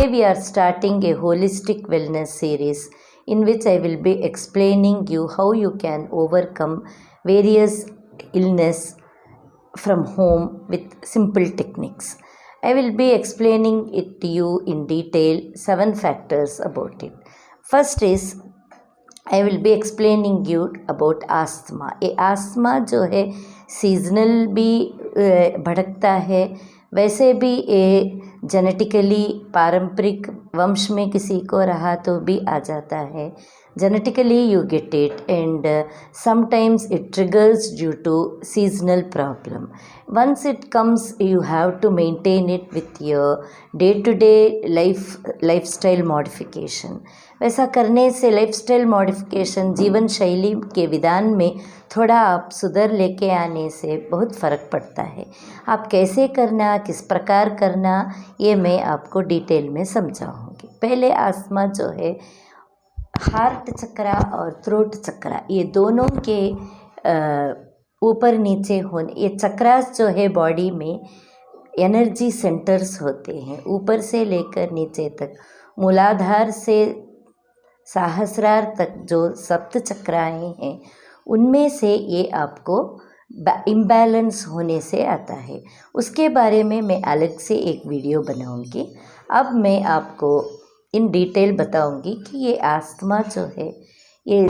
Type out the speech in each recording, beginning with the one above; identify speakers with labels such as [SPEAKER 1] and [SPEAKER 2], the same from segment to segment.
[SPEAKER 1] Today we are starting a holistic wellness series in which I will be explaining you how you can overcome various illness from home with simple techniques. I will be explaining it to you in detail, 7 factors about it. First is I will be explaining you about asthma. ये asthma जो है seasonal भी भड़कता है, वैसे भी ये genetically पारंपरिक वंश में किसी को रहा तो भी आ जाता है. Genetically you get it, and sometimes it triggers due to seasonal problem. Once it comes, you have to maintain it with your day-to-day lifestyle modification. वैसा करने से लाइफस्टाइल मॉडिफिकेशन जीवन शैली के विधान में थोड़ा आप सुधार लेके आने से बहुत फ़र्क पड़ता है. आप कैसे करना, किस प्रकार करना, ये मैं आपको डिटेल में समझाऊंगी. पहले आस्थमा जो है हार्ट चक्रा और थ्रोट चक्रा, ये दोनों के ऊपर नीचे होने, ये चक्रास जो है बॉडी में एनर्जी सेंटर्स होते हैं. ऊपर से लेकर नीचे तक, मूलाधार से सहस्रार तक जो सप्त चक्राएं हैं, उनमें से ये आपको इम्बैलेंस होने से आता है. उसके बारे में मैं अलग से एक वीडियो बनाऊंगी. अब मैं आपको इन डिटेल बताऊंगी कि ये आस्थमा जो है, ये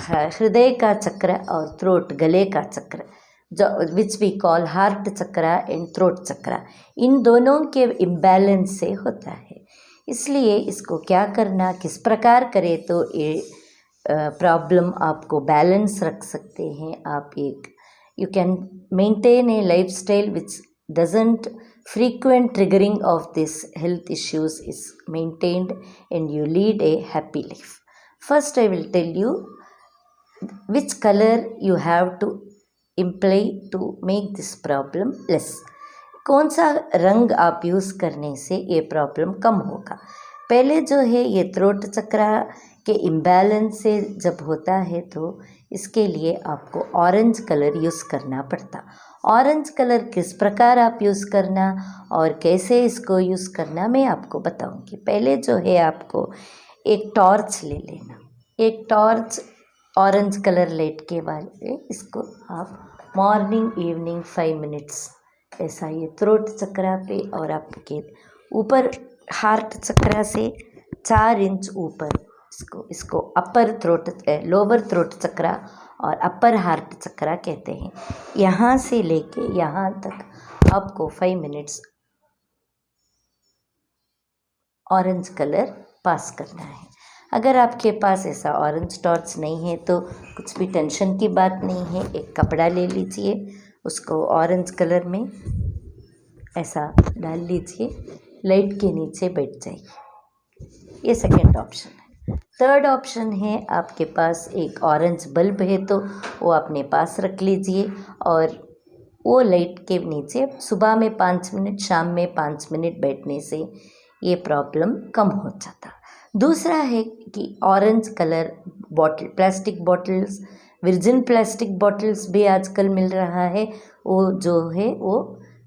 [SPEAKER 1] हृदय का चक्र और थ्रोट गले का चक्र जो which we call heart chakra and throat chakra, इन दोनों के इम्बैलेंस से होता है. इसलिए इसको क्या करना, किस प्रकार करें तो ये प्रॉब्लम आपको बैलेंस रख सकते हैं. आप एक you can maintain A lifestyle which doesn't frequent triggering of this health issues is maintained and you lead a happy life. First I will tell you which color you have to imply to make this problem less. कौन सा रंग आप use करने से ये problem कम होगा. पहले जो है ये थ्रोट चक्रा के इम्बैलेंस से जब होता है तो इसके लिए आपको ऑरेंज कलर यूज़ करना पड़ता. ऑरेंज कलर किस प्रकार आप यूज़ करना और कैसे इसको यूज़ करना मैं आपको बताऊंगी. पहले जो है आपको एक टॉर्च ले लेना. एक टॉर्च ऑरेंज कलर लाइट के वाले, इसको आप मॉर्निंग इवनिंग 5 मिनट्स ऐसा ये थ्रोट चक्रा पे और आपके ऊपर हार्ट चक्रा से 4 इंच ऊपर इसको अपर थ्रोट लोअर थ्रोट चक्रा और अपर हार्ट चक्रा कहते हैं. यहाँ से लेके यहाँ तक आपको 5 मिनट्स ऑरेंज कलर पास करना है. अगर आपके पास ऐसा ऑरेंज टॉर्च नहीं है तो कुछ भी टेंशन की बात नहीं है. एक कपड़ा ले लीजिए, उसको ऑरेंज कलर में ऐसा डाल लीजिए, लाइट के नीचे बैठ जाइए. ये सेकंड ऑप्शन है. थर्ड ऑप्शन है, आपके पास एक ऑरेंज बल्ब है तो वो अपने पास रख लीजिए और वो लाइट के नीचे सुबह में 5 मिनट, शाम में 5 मिनट बैठने से ये प्रॉब्लम कम हो जाता. दूसरा है कि orange colour bottle, plastic bottles, virgin plastic bottles भी आजकल मिल रहा है. वो जो है वो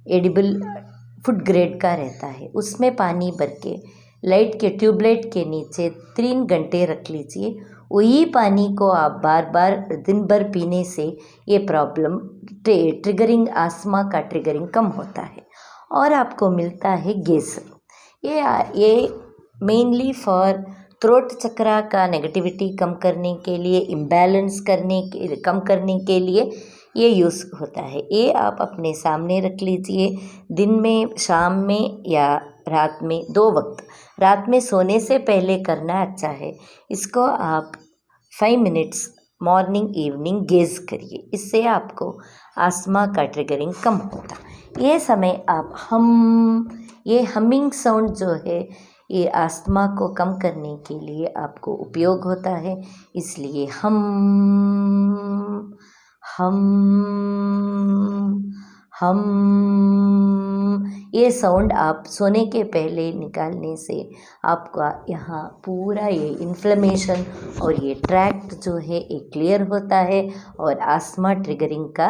[SPEAKER 1] एडिबल फूड ग्रेड का रहता है. उसमें पानी भर के लाइट के ट्यूबलाइट के नीचे 3 घंटे रख लीजिए. वही पानी को आप बार बार दिन भर पीने से ये प्रॉब्लम ट्रिगरिंग आस्थमा का ट्रिगरिंग कम होता है. और आपको मिलता है गेसर. ये मेनली फॉर थ्रोट चक्रा का नेगेटिविटी कम करने के लिए, इम्बैलेंस कम करने के लिए ये यूज़ होता है. ये आप अपने सामने रख लीजिए. दिन में, शाम में या रात में, 2 वक्त. रात में सोने से पहले करना अच्छा है. इसको आप 5 मिनट्स मॉर्निंग इवनिंग गेज करिए. इससे आपको आस्थमा का ट्रिगरिंग कम होता. ये समय आप ये हमिंग साउंड जो है ये आस्थमा को कम करने के लिए आपको उपयोग होता है. इसलिए हम ये साउंड आप सोने के पहले निकालने से आपका यहाँ पूरा ये इन्फ्लेमेशन और ये ट्रैक्ट जो है ये क्लियर होता है और आस्थमा ट्रिगरिंग का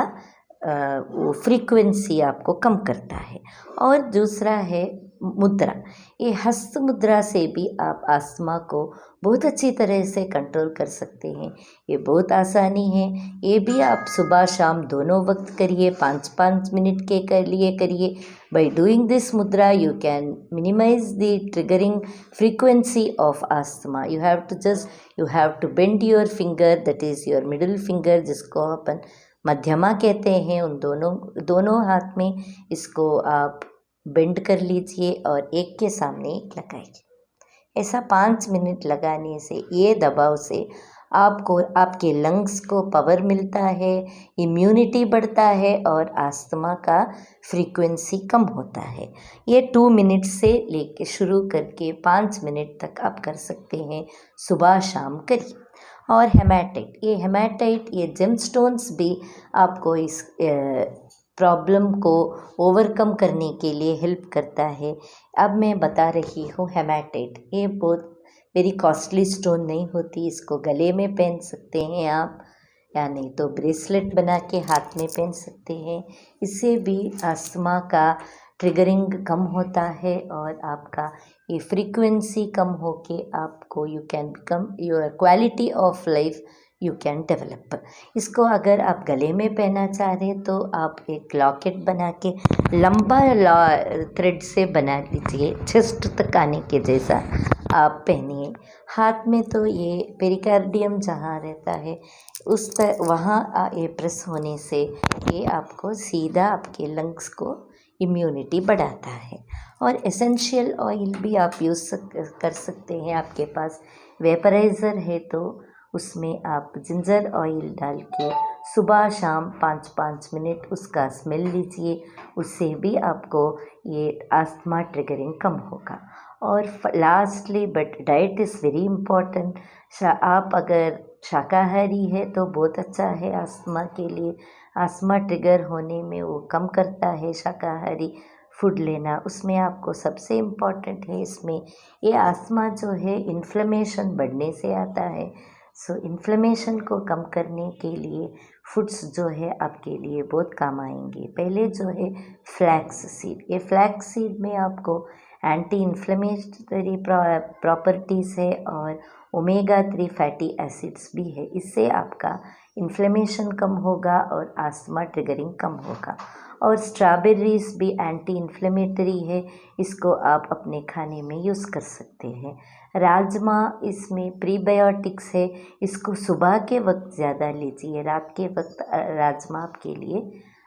[SPEAKER 1] वो फ्रीक्वेंसी आपको कम करता है. और दूसरा है मुद्रा, ये हस्त मुद्रा से भी आप अस्थमा को बहुत अच्छी तरह से कंट्रोल कर सकते हैं। ये बहुत आसानी है, ये भी आप सुबह शाम दोनों वक्त करिए, 5-5 मिनट के कर लिए करिए। By doing this mudra you can minimise the triggering frequency of asthma. You have to bend your finger, that is your middle finger, जिसको अपन मध्यमा कहते हैं। उन दोनों हाथ में इसको आप बेंड कर लीजिए और एक के सामने एक लगाइए। ऐसा 5 मिनट लगाने से, ये दबाव से आपको आपके लंग्स को पावर मिलता है, इम्यूनिटी बढ़ता है और अस्थमा का फ्रीक्वेंसी कम होता है। ये 2 मिनट से लेके शुरू करके 5 मिनट तक आप कर सकते हैं, सुबह शाम करिए। और हेमाटाइट ये जेमस्टोन्स भी आपको इस प्रॉब्लम को ओवरकम करने के लिए हेल्प करता है। अब मैं बता रही हूँ हेमाटाइट, ये बहुत वेरी कॉस्टली स्टोन नहीं होती, इसको गले में पहन सकते हैं आप, या नहीं तो ब्रेसलेट बना के हाथ में पहन सकते हैं। इससे भी अस्थमा का ट्रिगरिंग कम होता है और आपका ये फ्रीक्वेंसी कम होके आपको you can become your quality of life you can develop. इसको अगर आप गले में पहनना चाह रहे हैं तो आप एक लॉकेट बना के लंबा थ्रेड से बना लीजिए, चेस्ट तक आने के जैसा आप पहनिए। हाथ में तो ये पेरिकार्डियम जहाँ रहता है वहाँ ये प्रेस होने से ये आपको सीधा आपके लंग्स को इम्यूनिटी बढ़ाता है। और एसेंशियल ऑयल भी आप यूज़ कर सकते हैं। आपके पास वेपराइज़र है तो उसमें आप जिंजर ऑयल डाल के सुबह शाम 5-5 मिनट उसका स्मेल लीजिए, उससे भी आपको ये अस्थमा ट्रिगरिंग कम होगा। और lastly but diet is very important. आप अगर शाकाहारी है तो बहुत अच्छा है अस्थमा के लिए, अस्थमा ट्रिगर होने में वो कम करता है शाकाहारी फूड लेना। उसमें आपको सबसे इम्पॉर्टेंट है इसमें ये अस्थमा जो है इन्फ्लेमेशन बढ़ने से आता है। सो इन्फ्लेमेशन को कम करने के लिए फूड्स जो है आपके लिए बहुत काम आएंगे। पहले जो है फ्लैक्स सीड, ये फ्लैक्स सीड में आपको एंटी इन्फ्लेमेटरी प्रॉपर्टीज़ है और ओमेगा 3 फैटी एसिड्स भी है। इससे आपका इन्फ्लेमेशन कम होगा और अस्थमा ट्रिगरिंग कम होगा। और स्ट्रॉबेरीज भी एंटी इन्फ्लेमेटरी है, इसको आप अपने खाने में यूज़ कर सकते हैं। राजमा, इसमें प्रीबायोटिक्स है, इसको सुबह के वक्त ज़्यादा लीजिए, रात के वक्त राजमा आपके लिए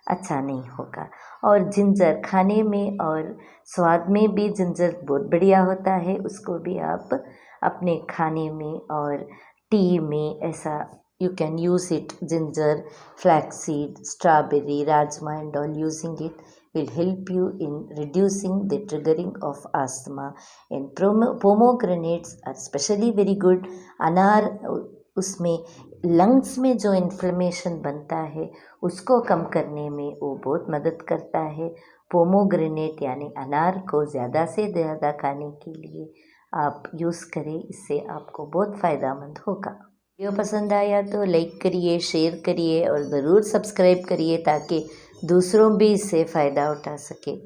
[SPEAKER 1] अच्छा नहीं होगा। और जिंजर खाने में और स्वाद में भी जिंजर बहुत बढ़िया होता है, उसको भी आप अपने खाने में और टी में ऐसा you can use it. Ginger, flaxseed, strawberry, rajma and all, using it will help you in reducing the triggering of asthma. And pomegranates are especially very good. अनार, उसमें लंग्स में जो इन्फ्लेमेशन बनता है उसको कम करने में वो बहुत मदद करता है। पोमोग्रेनेट यानी अनार को ज़्यादा से ज़्यादा खाने के लिए आप यूज़ करें, इससे आपको बहुत फ़ायदेमंद होगा। वीडियो पसंद आया तो लाइक करिए, शेयर करिए और ज़रूर सब्सक्राइब करिए ताकि दूसरों भी इससे फ़ायदा उठा सके।